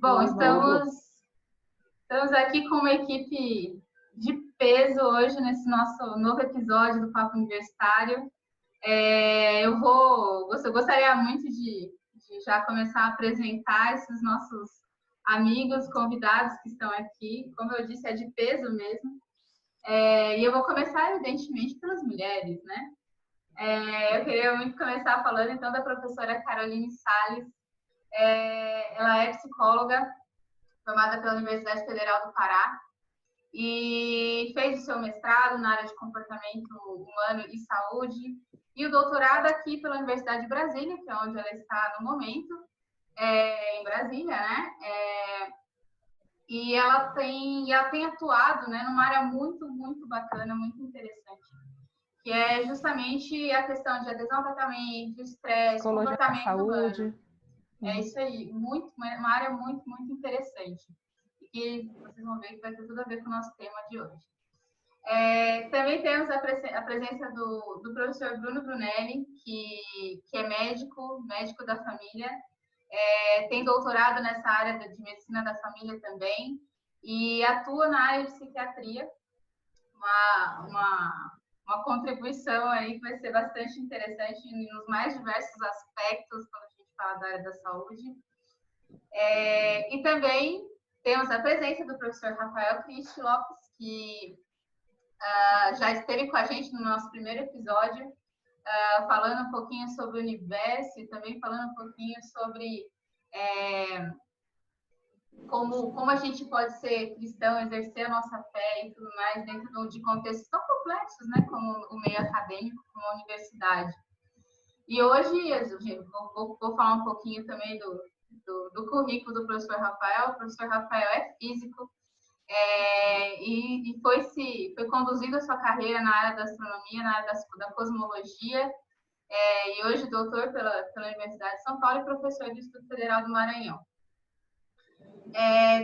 Bom, Oi, Malu. estamos aqui com uma equipe de peso hoje nesse nosso novo episódio do Papo Universitário. Eu gostaria muito de já começar a apresentar esses nossos amigos, convidados que estão aqui. Como eu disse, é de peso mesmo. E eu vou começar, evidentemente, pelas mulheres, né? Eu queria muito começar falando, então, da professora Caroline Salles. Ela é psicóloga, formada pela Universidade Federal do Pará, e fez o seu mestrado na área de comportamento humano e saúde, e o doutorado aqui pela Universidade de Brasília, que é onde ela está no momento, em Brasília, né? E ela tem atuado, né, numa área muito, muito bacana, muito interessante, que é justamente a questão de adesão ao tratamento, estresse, Psicologia da comportamento humano. saúde. É isso aí, uma área muito, muito interessante. E que vocês vão ver que vai ter tudo a ver com o nosso tema de hoje. Também temos a presença do professor Bruno Brunelli, que é médico da família, tem doutorado nessa área de medicina da família também, e atua na área de psiquiatria, uma contribuição aí que vai ser bastante interessante nos mais diversos aspectos quando a gente fala da área da saúde. E também temos a presença do professor Rafael Cristi Lopes, que já esteve com a gente no nosso primeiro episódio, falando um pouquinho sobre o universo e também falando um pouquinho sobre como a gente pode ser cristão, exercer a nossa fé e tudo mais dentro de contextos tão complexos, né, como o meio acadêmico, como a universidade. E hoje eu vou falar um pouquinho também do currículo do professor Rafael. O professor Rafael é físico e foi conduzido a sua carreira na área da astronomia, na área da cosmologia, e hoje doutor pela Universidade de São Paulo e professor do Instituto Federal do Maranhão.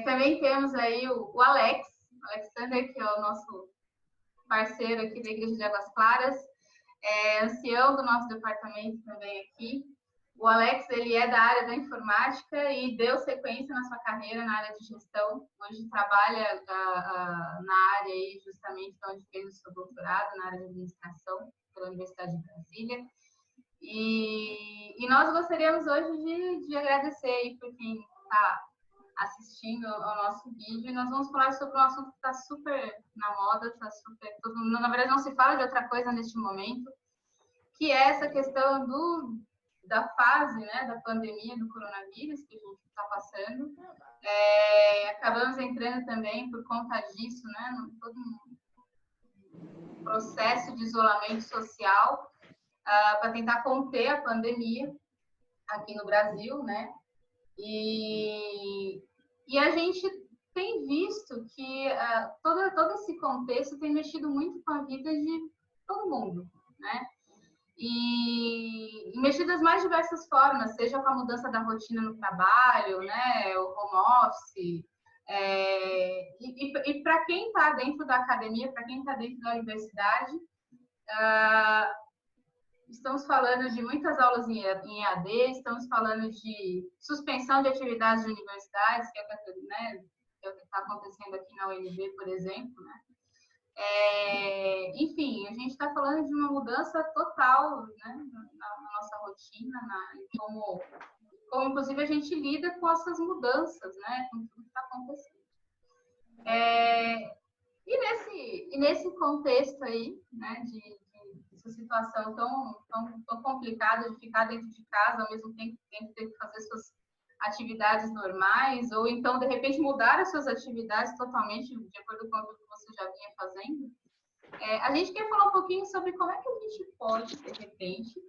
Também temos aí o Alexander, que é o nosso parceiro aqui da Igreja de Águas Claras, ancião do nosso departamento também aqui. O Alex, ele é da área da informática e deu sequência na sua carreira na área de gestão. Hoje trabalha na área aí, justamente onde fez o seu doutorado, na área de administração, pela Universidade de Brasília. E nós gostaríamos hoje de agradecer aí por quem está assistindo ao nosso vídeo, e nós vamos falar sobre um assunto que está super na moda, na verdade não se fala de outra coisa neste momento, que é essa questão da fase, né, da pandemia do coronavírus que a gente está passando. Acabamos entrando também por conta disso, né, todo um processo de isolamento social para tentar conter a pandemia aqui no Brasil, né? E a gente tem visto que todo esse contexto tem mexido muito com a vida de todo mundo, né? E mexido das mais diversas formas, seja com a mudança da rotina no trabalho, né? O home office. E para quem está dentro da academia, para quem está dentro da universidade, estamos falando de muitas aulas em EAD, estamos falando de suspensão de atividades de universidades, que é o que está acontecendo aqui na UNB, por exemplo, né? Enfim, a gente está falando de uma mudança total, né, na nossa rotina, como inclusive a gente lida com essas mudanças, né, com tudo que está acontecendo. E nesse contexto aí, né, essa situação tão complicada de ficar dentro de casa, ao mesmo tempo ter que fazer suas atividades normais, ou então, de repente, mudar as suas atividades totalmente de acordo com o que você já vinha fazendo. A gente quer falar um pouquinho sobre como é que a gente pode, de repente,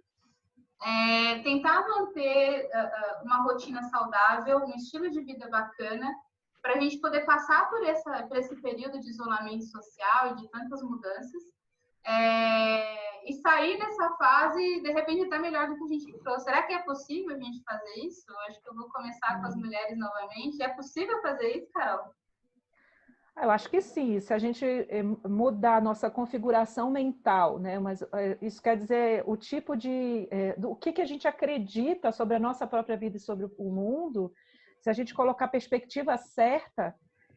tentar manter uma rotina saudável, um estilo de vida bacana, para a gente poder passar por esse período de isolamento social e de tantas mudanças, e sair dessa fase, de repente, até melhor do que a gente entrou. Será que é possível a gente fazer isso? Eu acho que eu vou começar com as mulheres novamente. É possível fazer isso, Carol? Eu acho que sim, se a gente mudar a nossa configuração mental, né? Mas isso quer dizer o tipo o que a gente acredita sobre a nossa própria vida e sobre o mundo. se a gente colocar a perspectiva certa,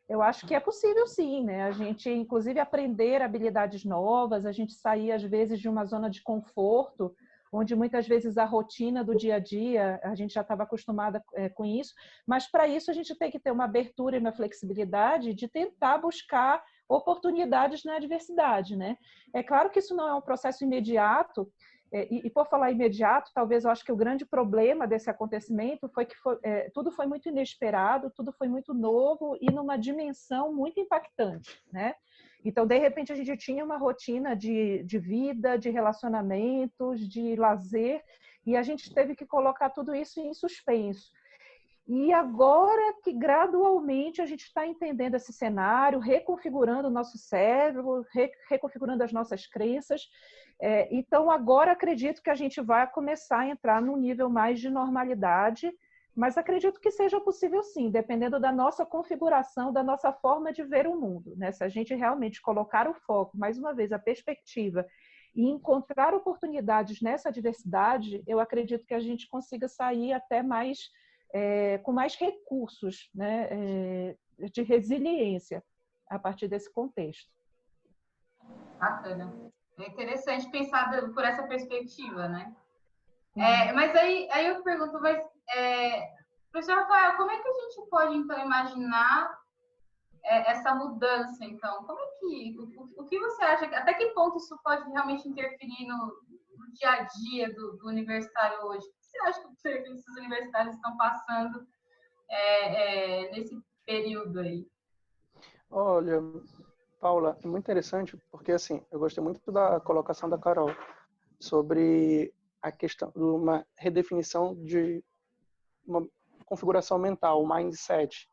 eu acho que é possível sim, né? A gente, inclusive, aprender habilidades novas, a gente sair, às vezes, de uma zona de conforto, onde muitas vezes a rotina do dia a dia, a gente já estava acostumada com isso, mas para isso a gente tem que ter uma abertura e uma flexibilidade de tentar buscar oportunidades na adversidade, né? É claro que isso não é um processo imediato, e por falar imediato, talvez eu acho que o grande problema desse acontecimento foi que tudo foi muito inesperado, tudo foi muito novo e numa dimensão muito impactante, né? Então, de repente, a gente tinha uma rotina de vida, de relacionamentos, de lazer, e a gente teve que colocar tudo isso em suspenso. E agora que gradualmente a gente está entendendo esse cenário, reconfigurando o nosso cérebro, reconfigurando as nossas crenças. Então, agora acredito que a gente vai começar a entrar num nível mais de normalidade, mas acredito que seja possível sim, dependendo da nossa configuração, da nossa forma de ver o mundo, né? Se a gente realmente colocar o foco, mais uma vez, a perspectiva, e encontrar oportunidades nessa diversidade, eu acredito que a gente consiga sair até mais... com mais recursos, né, de resiliência a partir desse contexto. Bacana. É interessante pensar por essa perspectiva, né? Mas aí eu pergunto, professor Rafael, como é que a gente pode, então, imaginar essa mudança, então? Como é que, o que você acha, até que ponto isso pode realmente interferir no dia a dia do universitário hoje? O que você acha que os serviços universitários estão passando nesse período aí? Olha, Paula, é muito interessante porque, assim, eu gostei muito da colocação da Carol sobre a questão de uma redefinição de uma configuração mental, o mindset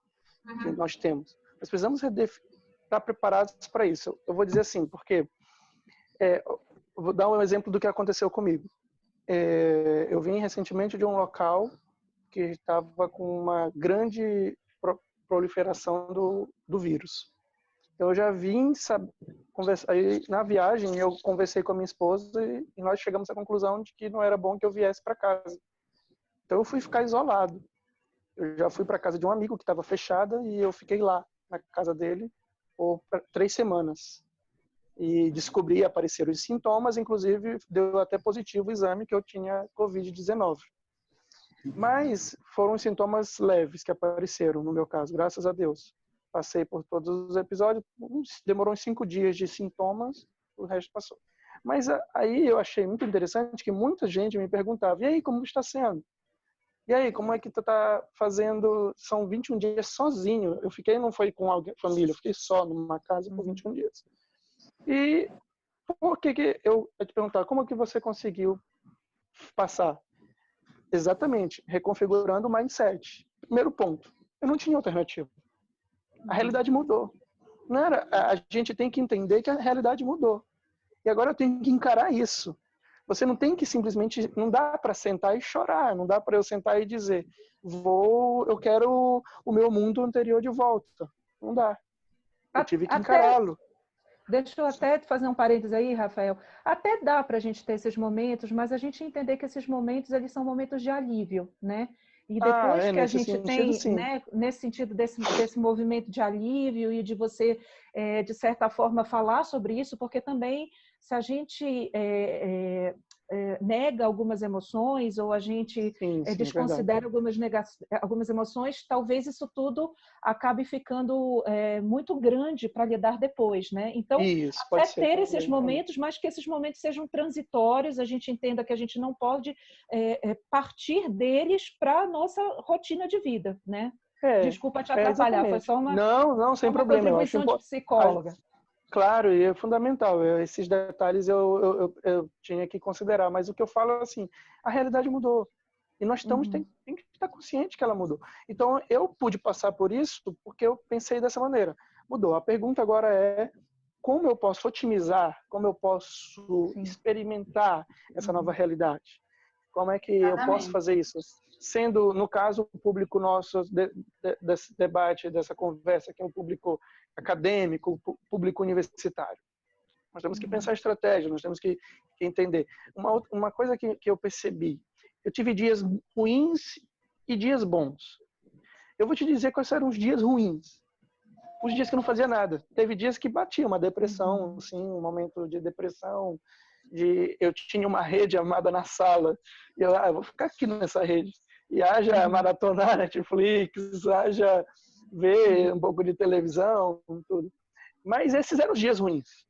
que nós temos. Nós precisamos estar preparados para isso. Eu vou dizer assim, porque eu vou dar um exemplo do que aconteceu comigo. Eu vim recentemente de um local que estava com uma grande proliferação do vírus. Então, eu já vim conversar. Aí, na viagem, eu conversei com a minha esposa e nós chegamos à conclusão de que não era bom que eu viesse para casa. Então, eu fui ficar isolado. Eu já fui para casa de um amigo que estava fechada e eu fiquei lá, na casa dele, por 3 semanas. E descobri, apareceram os sintomas, inclusive deu até positivo o exame que eu tinha Covid-19. Mas foram sintomas leves que apareceram, no meu caso, graças a Deus. Passei por todos os episódios, demorou uns 5 dias de sintomas, o resto passou. Mas aí eu achei muito interessante que muita gente me perguntava, e aí, como está sendo? E aí, como é que tu está fazendo? São 21 dias sozinho. Eu fiquei, não foi com alguém, família, eu fiquei só numa casa por 21 dias. E por que eu te perguntar, como é que você conseguiu passar? Exatamente, reconfigurando o mindset. Primeiro ponto, eu não tinha alternativa. A realidade mudou. Não era, a gente tem que entender que a realidade mudou. E agora eu tenho que encarar isso. Você não tem que simplesmente, não dá para sentar e chorar, não dá para eu sentar e dizer, eu quero o meu mundo anterior de volta. Não dá. Eu tive que encará-lo. Deixa eu até fazer um parênteses aí, Rafael. Até dá para a gente ter esses momentos, mas a gente entender que esses momentos eles são momentos de alívio, né? E depois que a gente tem, né, nesse sentido desse movimento de alívio e de você, de certa forma, falar sobre isso, porque também se a gente nega algumas emoções ou a gente desconsidera algumas emoções, talvez isso tudo acabe ficando muito grande para lidar depois, né? Então, até ter esses momentos, mas que esses momentos sejam transitórios, a gente entenda que a gente não pode partir deles para a nossa rotina de vida, né? Desculpa te atrapalhar, foi só uma, não, sem problema. Contribuição de psicóloga. Claro, e é fundamental. Esses detalhes eu tinha que considerar. Mas o que eu falo é assim, a realidade mudou. E nós tem que estar consciente que ela mudou. Então, eu pude passar por isso porque eu pensei dessa maneira. Mudou. A pergunta agora é como eu posso otimizar, como eu posso experimentar essa nova realidade? Como é que eu posso fazer isso? Sendo, no caso, o público nosso desse debate, dessa conversa, que é um público acadêmico, público universitário. Nós temos que pensar estratégia, nós temos que entender. Uma coisa que eu percebi, eu tive dias ruins e dias bons. Eu vou te dizer quais eram os dias ruins. Os dias que eu não fazia nada. Teve dias que batia uma depressão, assim, um momento de depressão, eu tinha uma rede amada na sala, e eu vou ficar aqui nessa rede. E haja maratonar Netflix, haja ver um pouco de televisão, tudo. Mas esses eram os dias ruins.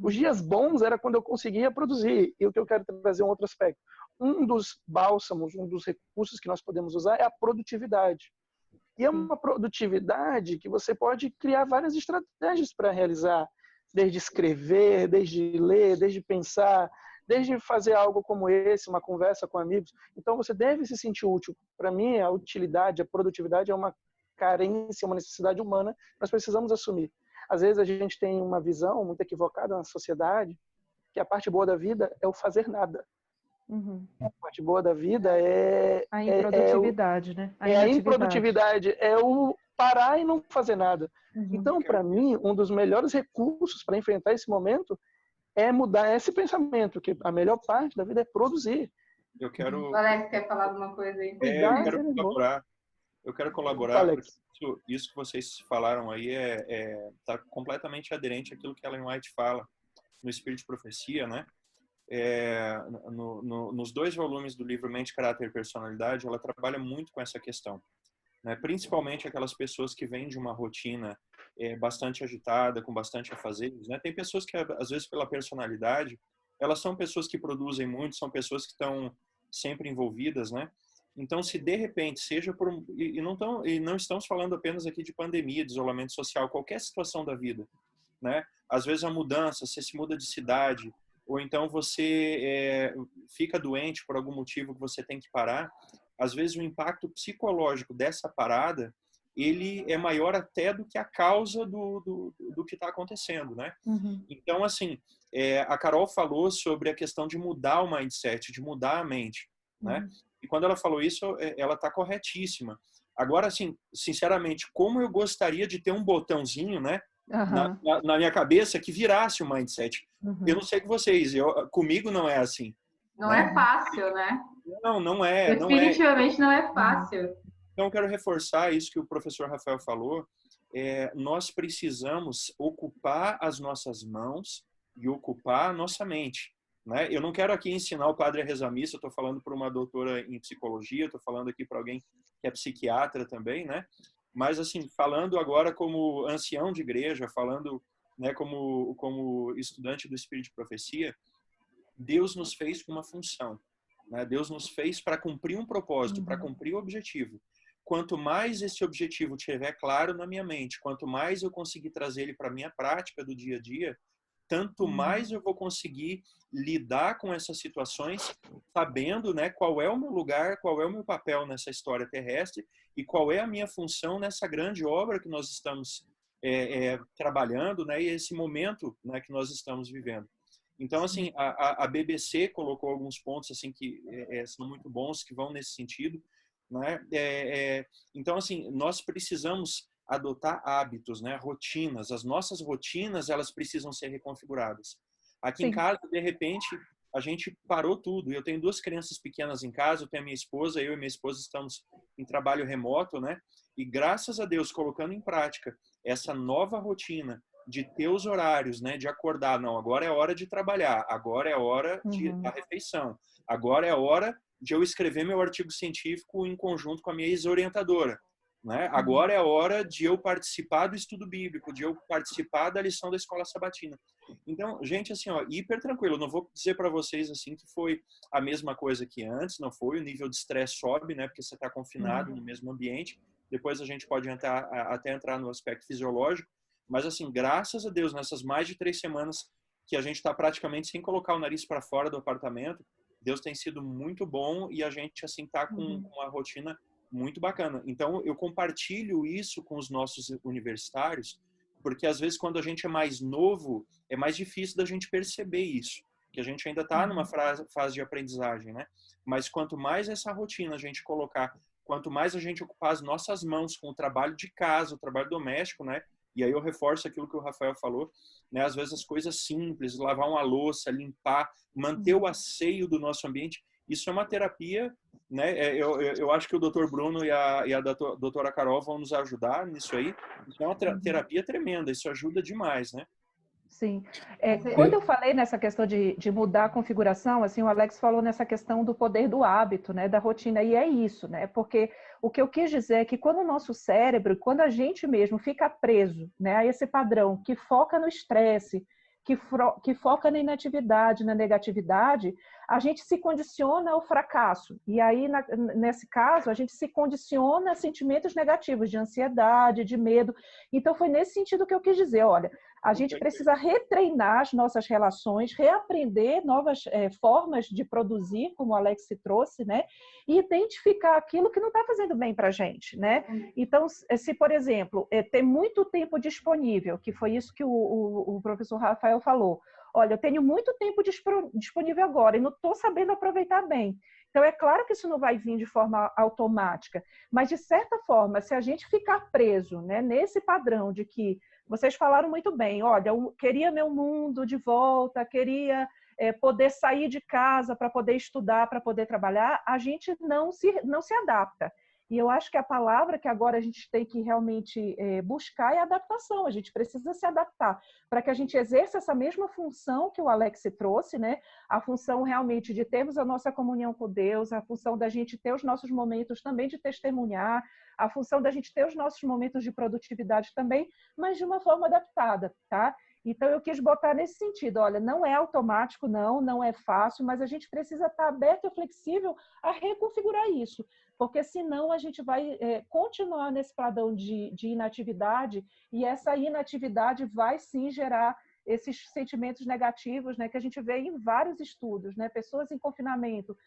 Os dias bons era quando eu conseguia produzir. E o que eu quero trazer é um outro aspecto. Um dos bálsamos, um dos recursos que nós podemos usar é a produtividade. E é uma produtividade que você pode criar várias estratégias para realizar, desde escrever, desde ler, desde pensar, desde fazer algo como esse, uma conversa com amigos. Então você deve se sentir útil. Para mim, a utilidade, a produtividade é uma carência, uma necessidade humana que nós precisamos assumir. Às vezes a gente tem uma visão muito equivocada na sociedade que a parte boa da vida é o fazer nada. A parte boa da vida é a improdutividade, né? A improdutividade, é o parar e não fazer nada. Então, para mim, um dos melhores recursos para enfrentar esse momento é mudar esse pensamento, que a melhor parte da vida é produzir. Eu quero... O Alex quer falar alguma coisa aí? Eu quero colaborar, porque isso que vocês falaram aí está completamente aderente àquilo que Ellen White fala no Espírito de Profecia, né? Nos 2 volumes do livro Mente, Caráter e Personalidade, ela trabalha muito com essa questão, né? Principalmente aquelas pessoas que vêm de uma rotina bastante agitada, com bastante afazeres, né? Tem pessoas que, às vezes, pela personalidade, elas são pessoas que produzem muito, são pessoas que estão sempre envolvidas, né? Então, se de repente, seja por... E não estamos falando apenas aqui de pandemia, de isolamento social, qualquer situação da vida, né? Às vezes a mudança, você se muda de cidade, ou então você fica doente por algum motivo que você tem que parar. Às vezes o impacto psicológico dessa parada, ele é maior até do que a causa do que está acontecendo, né? Então, assim, a Carol falou sobre a questão de mudar o mindset, de mudar a mente, né? E quando ela falou isso, ela está corretíssima. Agora, assim, sinceramente, como eu gostaria de ter um botãozinho, né, na minha cabeça que virasse o mindset. Eu não sei com vocês, comigo não é assim. Não é fácil, né? Não é. Definitivamente não é fácil. Então, eu quero reforçar isso que o professor Rafael falou. Nós precisamos ocupar as nossas mãos e ocupar a nossa mente, né? Eu não quero aqui ensinar o padre a rezar missa, eu estou falando para uma doutora em psicologia, estou falando aqui para alguém que é psiquiatra também, né? Mas, assim, falando agora como ancião de igreja, falando, né, como estudante do Espírito de Profecia, Deus nos fez com uma função, né? Deus nos fez para cumprir um propósito, para cumprir o objetivo. Quanto mais esse objetivo estiver claro na minha mente, quanto mais eu conseguir trazer ele para a minha prática do dia a dia, tanto mais eu vou conseguir lidar com essas situações, sabendo, né, qual é o meu lugar, qual é o meu papel nessa história terrestre e qual é a minha função nessa grande obra que nós estamos trabalhando, né, e esse momento, né, que nós estamos vivendo. Então, assim, a BBC colocou alguns pontos assim que são muito bons, que vão nesse sentido, né? Então, assim, nós precisamos adotar hábitos, né? Rotinas. As nossas rotinas, elas precisam ser reconfiguradas. Aqui em casa, de repente, a gente parou tudo. Eu tenho 2 crianças pequenas em casa, eu tenho a minha esposa, eu e minha esposa estamos em trabalho remoto, né? E graças a Deus, colocando em prática essa nova rotina de ter os horários, né? De acordar, não, agora é hora de trabalhar, agora é hora da refeição, agora é hora de eu escrever meu artigo científico em conjunto com a minha ex-orientadora, né? Agora é a hora de eu participar do estudo bíblico, de eu participar da lição da escola sabatina. Então, gente, assim, ó, hiper tranquilo. Eu não vou dizer para vocês assim que foi a mesma coisa que antes, não foi. O nível de estresse sobe, né? Porque você está confinado no mesmo ambiente. Depois a gente pode até entrar no aspecto fisiológico. Mas, assim, graças a Deus, nessas mais de 3 semanas que a gente está praticamente sem colocar o nariz para fora do apartamento, Deus tem sido muito bom e a gente, assim, está com uma rotina muito bacana. Então, eu compartilho isso com os nossos universitários, porque às vezes quando a gente é mais novo, é mais difícil da gente perceber isso, que a gente ainda está numa fase de aprendizagem, né? Mas quanto mais essa rotina a gente colocar, quanto mais a gente ocupar as nossas mãos com o trabalho de casa, o trabalho doméstico, né? E aí eu reforço aquilo que o Rafael falou, né? Às vezes as coisas simples, lavar uma louça, limpar, manter o asseio do nosso ambiente, isso é uma terapia né? Eu acho que o Dr. Bruno e a doutora Carol vão nos ajudar nisso aí. Isso é uma terapia tremenda, isso ajuda demais, né? Sim. Quando eu falei nessa questão de mudar a configuração, assim, o Alex falou nessa questão do poder do hábito, né, da rotina, e é isso, né, porque o que eu quis dizer é que quando o nosso cérebro, quando a gente mesmo fica preso, né, a esse padrão que foca no estresse, que foca na inatividade, na negatividade, a gente se condiciona ao fracasso. E aí, nesse caso, a gente se condiciona a sentimentos negativos, de ansiedade, de medo. Então, foi nesse sentido que eu quis dizer, olha, a gente precisa retreinar as nossas relações, reaprender novas formas de produzir, como o Alex trouxe, né? E identificar aquilo que não está fazendo bem para a gente, né? Então, se, por exemplo, ter muito tempo disponível, que foi isso que o professor Rafael falou, olha, eu tenho muito tempo disponível agora e não estou sabendo aproveitar bem. Então, é claro que isso não vai vir de forma automática, mas, de certa forma, se a gente ficar preso, né, nesse padrão de que vocês falaram muito bem, olha, eu queria meu mundo de volta, queria poder sair de casa para poder estudar, para poder trabalhar, a gente não se adapta. E eu acho que a palavra que agora a gente tem que realmente buscar é adaptação. A gente precisa se adaptar para que a gente exerça essa mesma função que o Alex trouxe, né? A função realmente de termos a nossa comunhão com Deus, a função da gente ter os nossos momentos também de testemunhar, a função da gente ter os nossos momentos de produtividade também, mas de uma forma adaptada, tá? Então, eu quis botar nesse sentido, olha, não é automático, não é fácil, mas a gente precisa estar aberto e flexível a reconfigurar isso, porque senão a gente vai continuar nesse padrão de inatividade e essa inatividade vai sim gerar esses sentimentos negativos, né, que a gente vê em vários estudos, né, pessoas em confinamento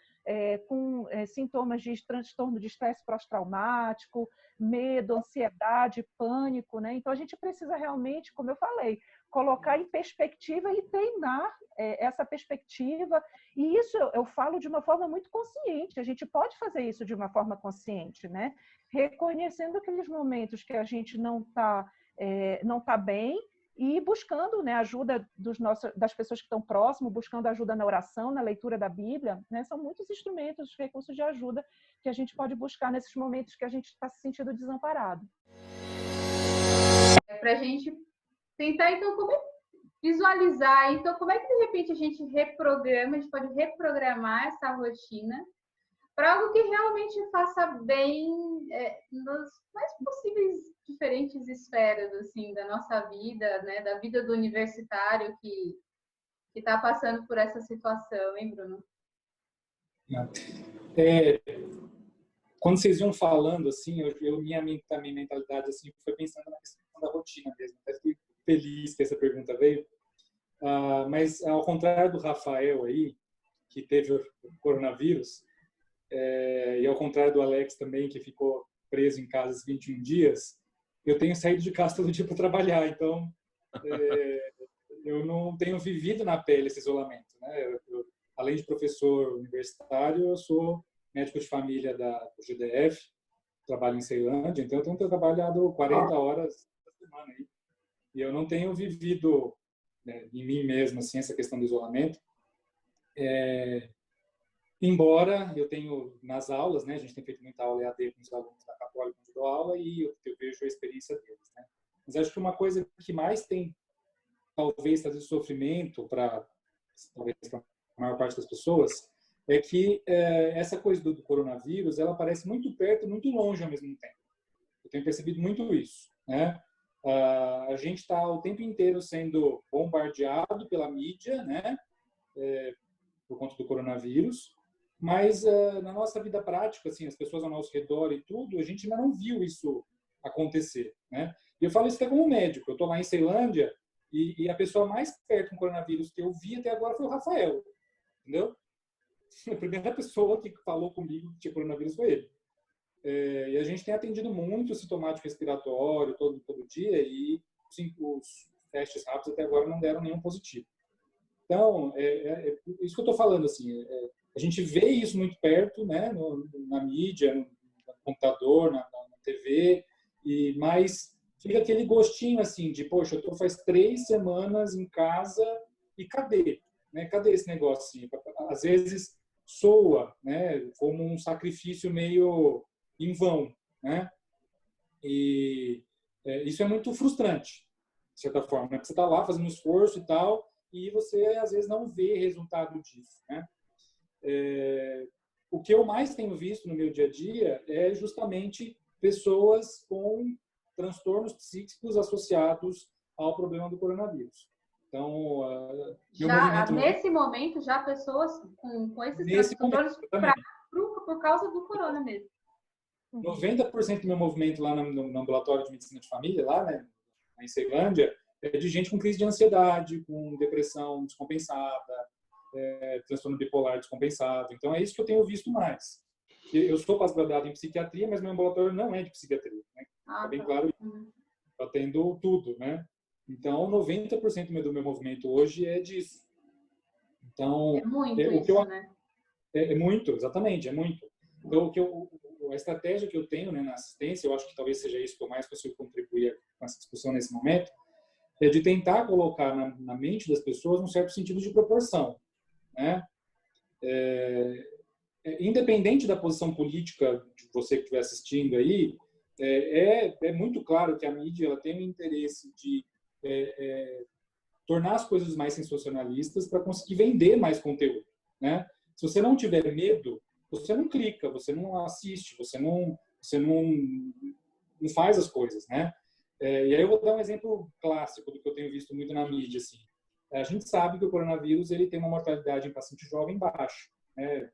com sintomas de transtorno de estresse pós-traumático, medo, ansiedade, pânico, né? Então a gente precisa realmente, como eu falei, colocar em perspectiva e treinar essa perspectiva. E isso eu falo de uma forma muito consciente. A gente pode fazer isso de uma forma consciente, né? Reconhecendo aqueles momentos que a gente não tá bem e buscando, né, ajuda das pessoas que estão próximas, buscando ajuda na oração, na leitura da Bíblia, né? São muitos instrumentos, recursos de ajuda que a gente pode buscar nesses momentos que a gente está se sentindo desamparado. Para a gente tentar, então, visualizar, então, como é que, de repente, a gente pode reprogramar essa rotina para algo que realmente faça bem nas mais possíveis diferentes esferas, assim, da nossa vida, né, da vida do universitário que está passando por essa situação, hein, Bruno? Quando vocês iam falando, assim, minha mentalidade assim, foi pensando na questão da rotina mesmo. Até fiquei feliz que essa pergunta veio. Mas, ao contrário do Rafael aí, que teve o coronavírus, e ao contrário do Alex também, que ficou preso em casa esses 21 dias, eu tenho saído de casa todo dia para trabalhar, então eu não tenho vivido na pele esse isolamento, né? Além de professor universitário, eu sou médico de família do GDF, trabalho em Ceilândia, então eu tenho trabalhado 40 horas por semana aí, e eu não tenho vivido, né, em mim mesmo assim, essa questão do isolamento. Embora eu tenho nas aulas, né, a gente tem feito muita aula EAD com os alunos da Católica onde eu dou aula e eu vejo a experiência deles, né? Mas acho que uma coisa que mais tem, talvez, trazer sofrimento para a maior parte das pessoas é que essa coisa do coronavírus, ela parece muito perto e muito longe ao mesmo tempo. Eu tenho percebido muito isso, né? A gente está o tempo inteiro sendo bombardeado pela mídia, né? Por conta do coronavírus. Mas na nossa vida prática, assim, as pessoas ao nosso redor e tudo, a gente ainda não viu isso acontecer, né? E eu falo isso até como médico. Eu estou lá em Ceilândia e a pessoa mais perto do coronavírus que eu vi até agora foi o Rafael, entendeu? A primeira pessoa que falou comigo que tinha coronavírus foi ele. E a gente tem atendido muito sintomático respiratório todo dia e os testes rápidos até agora não deram nenhum positivo. Então, isso que eu estou falando, assim, a gente vê isso muito perto, né, na mídia, no computador, na TV, mas fica aquele gostinho, assim, de, poxa, eu estou faz 3 semanas em casa e cadê? Né? Cadê esse negócio? Assim? Às vezes, soa, né, como um sacrifício meio em vão, né? E isso é muito frustrante, de certa forma, né? Porque você está lá fazendo um esforço e tal, e você às vezes não vê resultado disso, né? O que eu mais tenho visto no meu dia a dia é justamente pessoas com transtornos psíquicos associados ao problema do coronavírus. Então, nesse momento, já pessoas com esses transtornos por causa do corona mesmo. 90% do meu movimento lá no ambulatório de medicina de família, lá, né, em Ceilândia, é de gente com crise de ansiedade, com depressão descompensada, transtorno bipolar descompensado. Então, é isso que eu tenho visto mais. Eu sou pós-graduado em psiquiatria, mas meu ambulatório não é de psiquiatria, né? É bem claro isso. Eu atendo tudo, né? Então, 90% do meu movimento hoje é disso. Então, é muito isso, né? É muito, exatamente, é muito. Então, a estratégia que eu tenho, né, na assistência, eu acho que talvez seja isso que eu mais consigo contribuir com essa discussão nesse momento, é de tentar colocar na mente das pessoas um certo sentido de proporção, né? Independente da posição política de você que estiver assistindo aí, é muito claro que a mídia ela tem um interesse de tornar as coisas mais sensacionalistas para conseguir vender mais conteúdo, né? Se você não tiver medo, você não clica, você não assiste, você não faz as coisas, né? E aí eu vou dar um exemplo clássico do que eu tenho visto muito na mídia, assim. A gente sabe que o coronavírus ele tem uma mortalidade em paciente jovem baixa, né?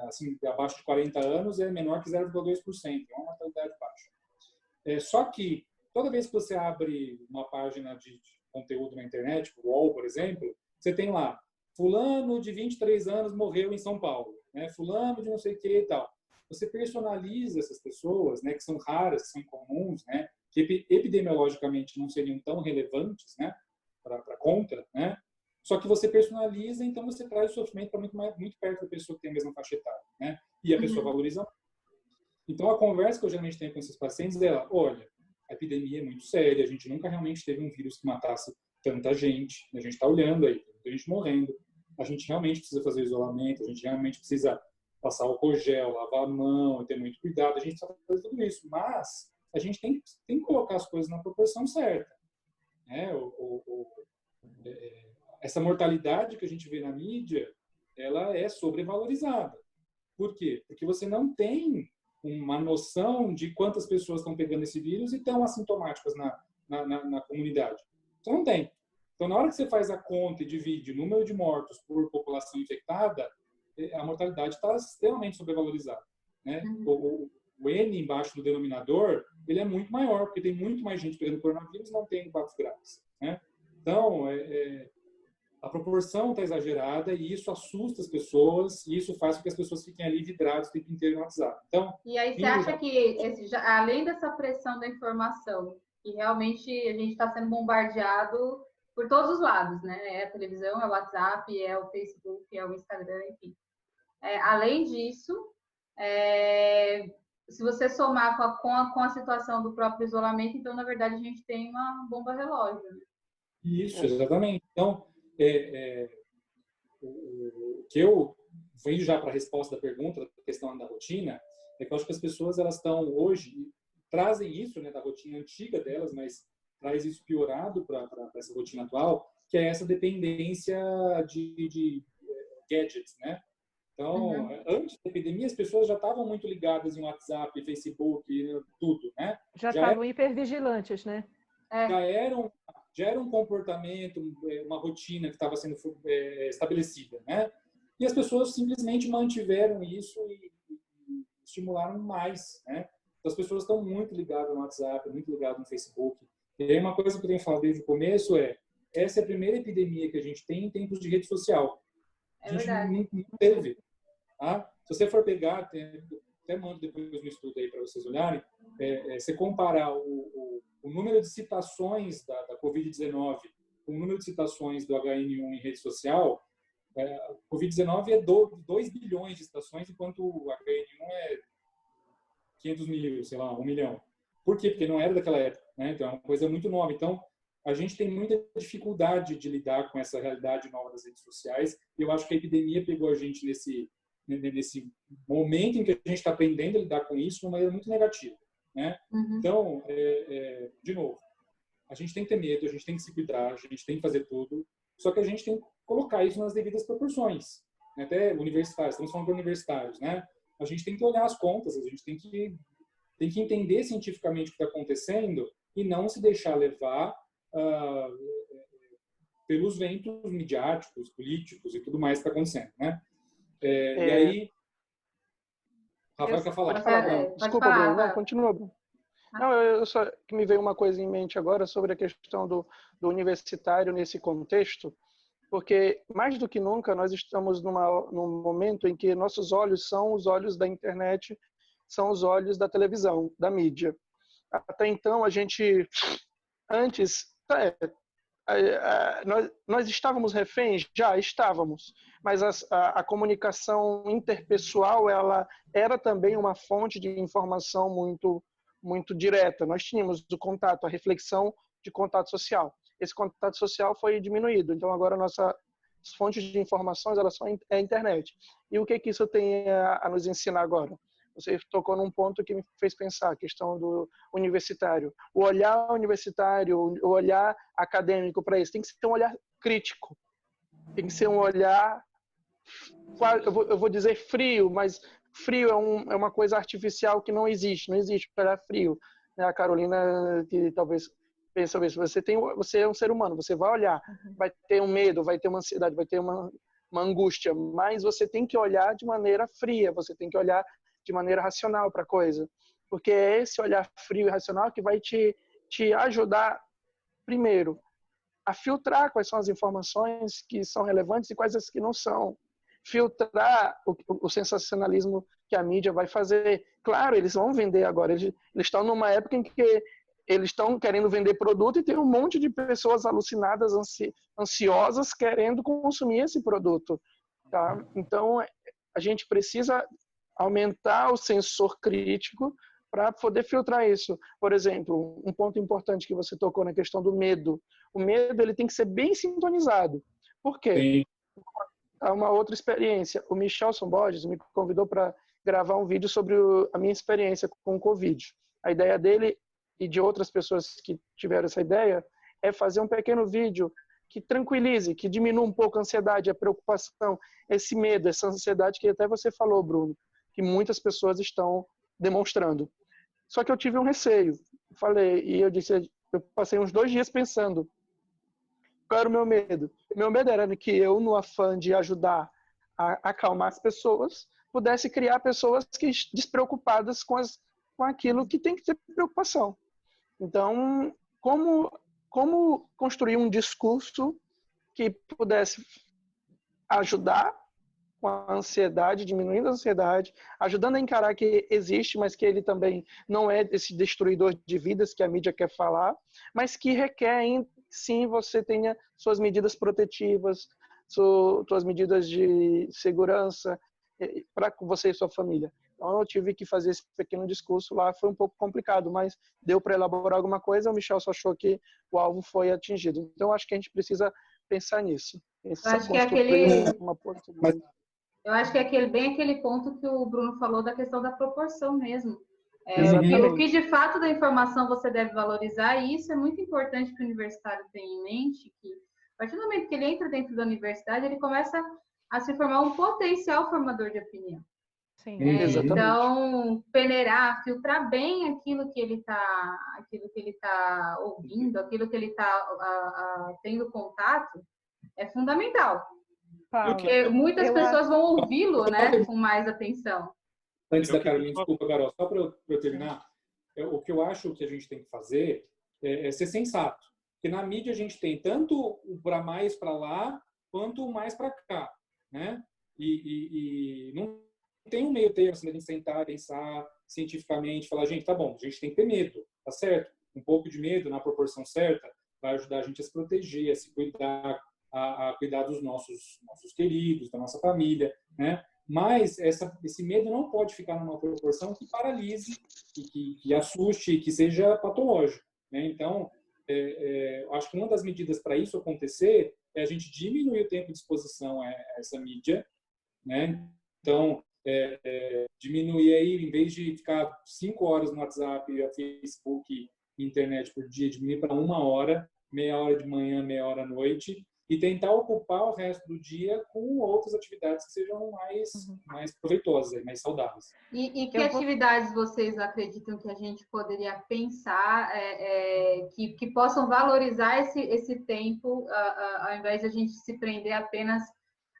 Assim, abaixo de 40 anos é menor que 0,2%, é uma mortalidade baixa. Só que toda vez que você abre uma página de conteúdo na internet, o UOL, por exemplo, você tem lá, fulano de 23 anos morreu em São Paulo, né? Fulano de não sei o que e tal. Você personaliza essas pessoas, né, que são raras, que são comuns, né, que epidemiologicamente não seriam tão relevantes, né, para a conta, né? Só que você personaliza, então você traz o sofrimento para muito perto da pessoa que tem a mesma faixa etária, né? E a pessoa valoriza. Então a conversa que eu geralmente tenho com esses pacientes é, olha, a epidemia é muito séria, a gente nunca realmente teve um vírus que matasse tanta gente, a gente está olhando aí, tem muita gente morrendo, a gente realmente precisa fazer isolamento, a gente realmente precisa passar álcool gel, lavar a mão, ter muito cuidado, a gente precisa fazer tudo isso, mas a gente tem que colocar as coisas na proporção certa, né? Essa mortalidade que a gente vê na mídia, ela é sobrevalorizada. Por quê? Porque você não tem uma noção de quantas pessoas estão pegando esse vírus e estão assintomáticas na comunidade. Você não tem. Então, na hora que você faz a conta e divide o número de mortos por população infectada, a mortalidade está extremamente sobrevalorizada, né? O N embaixo do denominador, ele é muito maior, porque tem muito mais gente pegando coronavírus e não tem impactos graves, né? Então, a proporção está exagerada e isso assusta as pessoas e isso faz com que as pessoas fiquem ali vidradas o tempo inteiro no WhatsApp. Então, e aí você acha que, além dessa pressão da informação, que realmente a gente está sendo bombardeado por todos os lados, né? É a televisão, é o WhatsApp, é o Facebook, é o Instagram, enfim. Além disso, se você somar com a situação do próprio isolamento, então, na verdade, a gente tem uma bomba relógio. Né? Isso, exatamente. Então, o que eu venho já para a resposta da pergunta, da questão da rotina, é que eu acho que as pessoas elas estão hoje, trazem isso, né, da rotina antiga delas, mas traz isso piorado para essa rotina atual, que é essa dependência de gadgets, né? Então, antes da epidemia, as pessoas já estavam muito ligadas em WhatsApp, Facebook, tudo, né? Já estavam hipervigilantes, né? Já era um comportamento, uma rotina que estava sendo estabelecida, né? E as pessoas simplesmente mantiveram isso e estimularam mais, né? Então, as pessoas estão muito ligadas no WhatsApp, muito ligadas no Facebook. E aí uma coisa que eu tenho falado desde o começo essa é a primeira epidemia que a gente tem em tempos de rede social. A gente não teve. Tá? Se você for pegar, até mando depois no estudo aí para vocês olharem, você comparar o número de citações da Covid-19 com o número de citações do HN1 em rede social, a Covid-19 é 2 bilhões de citações, enquanto o HN1 é 500 mil, sei lá, 1 milhão. Por quê? Porque não era daquela época, né? Então é uma coisa muito nova. Então, a gente tem muita dificuldade de lidar com essa realidade nova das redes sociais, e eu acho que a epidemia pegou a gente nesse momento em que a gente está aprendendo a lidar com isso de uma maneira muito negativa, né? Então, de novo, a gente tem que ter medo, a gente tem que se cuidar, a gente tem que fazer tudo, só que a gente tem que colocar isso nas devidas proporções. Até universitários, estamos falando de universitários, né? A gente tem que olhar as contas, a gente tem que entender cientificamente o que está acontecendo e não se deixar levar pelos ventos midiáticos, políticos e tudo mais que está acontecendo, né? E aí, Rafael quer falar. Desculpa, Bruno. Não, continua, Bruno. Não, eu só que me veio uma coisa em mente agora sobre a questão do universitário nesse contexto, porque mais do que nunca nós estamos num momento em que nossos olhos são os olhos da internet, são os olhos da televisão, da mídia. Até então, nós estávamos reféns? Já estávamos, mas a comunicação interpessoal, ela era também uma fonte de informação muito direta. Nós tínhamos o contato, a reflexão de contato social. Esse contato social foi diminuído, então agora nossas fontes de informações, elas são a internet. E o que isso tem a nos ensinar agora? Você tocou num ponto que me fez pensar, a questão do universitário. O olhar universitário, o olhar acadêmico para isso, tem que ser um olhar crítico. Tem que ser um olhar, eu vou dizer frio, mas frio é uma coisa artificial que não existe olhar frio. A Carolina, que talvez pensa isso, você é um ser humano, você vai olhar, vai ter um medo, vai ter uma ansiedade, vai ter uma angústia, mas você tem que olhar de maneira fria, você tem que olhar de maneira racional para a coisa, porque é esse olhar frio e racional que vai te ajudar, primeiro, a filtrar quais são as informações que são relevantes e quais as que não são. Filtrar o sensacionalismo que a mídia vai fazer. Claro, eles vão vender agora, eles estão numa época em que eles estão querendo vender produto e tem um monte de pessoas alucinadas, ansiosas, querendo consumir esse produto. Tá? Então, a gente precisa aumentar o sensor crítico para poder filtrar isso. Por exemplo, um ponto importante que você tocou na questão do medo. O medo ele tem que ser bem sintonizado. Por quê? Há uma outra experiência. O Michelson Borges me convidou para gravar um vídeo sobre a minha experiência com o Covid. A ideia dele e de outras pessoas que tiveram essa ideia é fazer um pequeno vídeo que tranquilize, que diminua um pouco a ansiedade, a preocupação, esse medo, essa ansiedade que até você falou, Bruno, que muitas pessoas estão demonstrando. Só que eu tive um receio. Eu passei uns 2 dias pensando, qual era o meu medo? Meu medo era que eu, no afã de ajudar a acalmar as pessoas, pudesse criar pessoas despreocupadas com aquilo que tem que ter preocupação. Então, como construir um discurso que pudesse ajudar com a ansiedade, diminuindo a ansiedade, ajudando a encarar que existe, mas que ele também não é esse destruidor de vidas que a mídia quer falar, mas que requer, sim, você tenha suas medidas protetivas, suas medidas de segurança para você e sua família. Então, eu tive que fazer esse pequeno discurso lá, foi um pouco complicado, mas deu para elaborar alguma coisa, o Michel só achou que o alvo foi atingido. Então, acho que a gente precisa pensar nisso. Acho que eu acho que é bem aquele ponto que o Bruno falou da questão da proporção mesmo. O que de fato da informação você deve valorizar, e isso é muito importante que o universitário tenha em mente, que a partir do momento que ele entra dentro da universidade, ele começa a se formar um potencial formador de opinião. Sim, então, peneirar, filtrar bem aquilo que ele está ouvindo, aquilo que ele está tendo contato, é fundamental. Porque muitas pessoas vão ouvi-lo, né, com mais atenção. Antes da Carolina, desculpa, Carol, só para eu terminar, o que eu acho que a gente tem que fazer é ser sensato. Porque na mídia a gente tem tanto o para mais para lá, quanto o mais para cá, né? E não tem um meio termo, assim, a gente sentar, pensar cientificamente, falar, gente, tá bom, a gente tem que ter medo, tá certo? Um pouco de medo na proporção certa vai ajudar a gente a se proteger, a se cuidar, a cuidar dos nossos queridos, da nossa família, né? Mas esse medo não pode ficar numa proporção que paralise, que assuste, que seja patológico, né? Então, acho que uma das medidas para isso acontecer é a gente diminuir o tempo de exposição a essa mídia, né? Então, diminuir aí, em vez de ficar 5 horas no WhatsApp, Facebook e internet por dia, diminuir para 1 hora, meia hora de manhã, meia hora à noite, e tentar ocupar o resto do dia com outras atividades que sejam mais proveitosas, mais saudáveis. E que atividades vocês acreditam que a gente poderia pensar que possam valorizar esse tempo, ao invés de a gente se prender apenas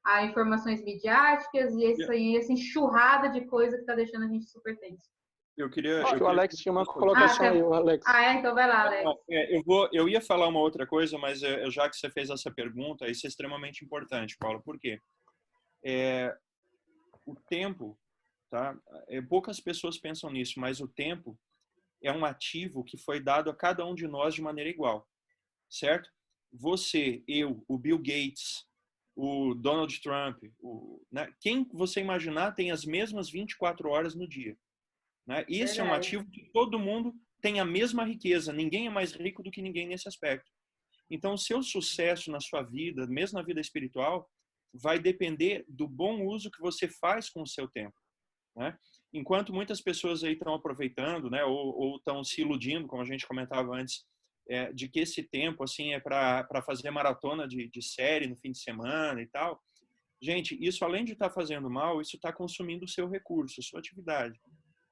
a informações midiáticas e essa enxurrada de coisa que está deixando a gente super tenso? Acho que o Alex tinha uma colocação aí, o Alex. Então vai lá, Alex. Eu ia falar uma outra coisa, mas já que você fez essa pergunta, isso é extremamente importante, Paulo. Por quê? O tempo, tá? Poucas pessoas pensam nisso, mas o tempo é um ativo que foi dado a cada um de nós de maneira igual, certo? Você, eu, o Bill Gates, o Donald Trump, né? Quem você imaginar tem as mesmas 24 horas no dia. Né? Esse é um ativo que todo mundo tem a mesma riqueza. Ninguém é mais rico do que ninguém nesse aspecto. Então, o seu sucesso na sua vida, mesmo na vida espiritual, vai depender do bom uso que você faz com o seu tempo. Né? Enquanto muitas pessoas aí estão aproveitando, né, ou estão se iludindo, como a gente comentava antes, de que esse tempo assim é para fazer maratona de série no fim de semana e tal. Gente, isso além de estar fazendo mal, isso está consumindo o seu recurso, a sua atividade.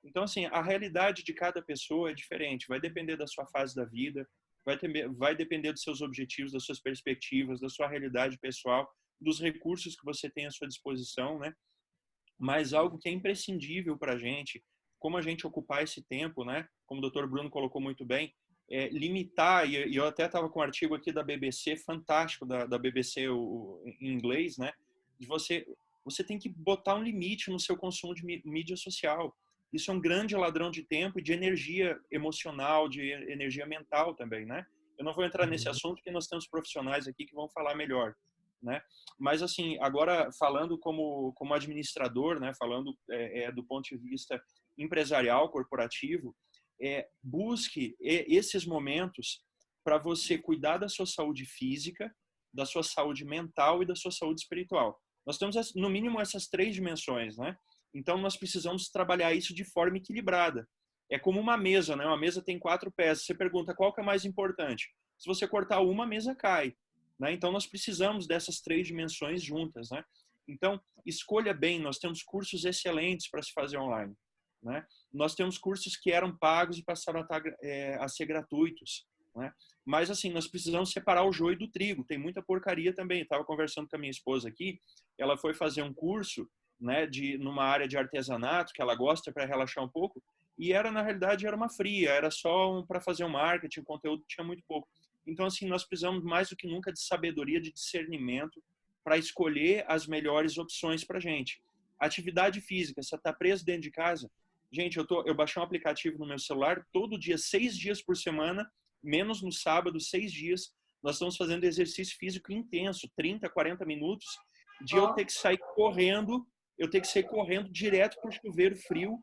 Então, assim, a realidade de cada pessoa é diferente. Vai depender da sua fase da vida, vai depender dos seus objetivos, das suas perspectivas, da sua realidade pessoal, dos recursos que você tem à sua disposição, né? Mas algo que é imprescindível para a gente, como a gente ocupar esse tempo, né? Como o Dr. Bruno colocou muito bem, limitar, e eu até estava com um artigo aqui da BBC, fantástico, da BBC em inglês, né? De você tem que botar um limite no seu consumo de mídia social. Isso é um grande ladrão de tempo e de energia emocional, de energia mental também, né? Eu não vou entrar nesse assunto porque nós temos profissionais aqui que vão falar melhor, né? Mas, assim, agora falando como administrador, né? Falando do ponto de vista empresarial, corporativo, busque esses momentos para você cuidar da sua saúde física, da sua saúde mental e da sua saúde espiritual. Nós temos, no mínimo, essas 3 dimensões, né? Então, nós precisamos trabalhar isso de forma equilibrada. É como uma mesa, né? Uma mesa tem 4 peças. Você pergunta qual que é mais importante. Se você cortar uma, a mesa cai. Né? Então, nós precisamos dessas 3 dimensões juntas. Né? Então, escolha bem. Nós temos cursos excelentes para se fazer online. Né? Nós temos cursos que eram pagos e passaram a ser gratuitos. Né? Mas, assim, nós precisamos separar o joio do trigo. Tem muita porcaria também. Estava conversando com a minha esposa aqui. Ela foi fazer um curso, né, numa área de artesanato que ela gosta para relaxar um pouco, e na realidade era uma fria, era só para fazer um marketing, o conteúdo tinha muito pouco. Então, assim, nós precisamos mais do que nunca de sabedoria, de discernimento para escolher as melhores opções para a gente. Atividade física, você está preso dentro de casa? Gente, eu baixei um aplicativo no meu celular, todo dia, 6 dias por semana, menos no sábado, 6 dias, nós estamos fazendo exercício físico intenso, 30, 40 minutos, de eu ter que sair correndo, direto para o chuveiro frio,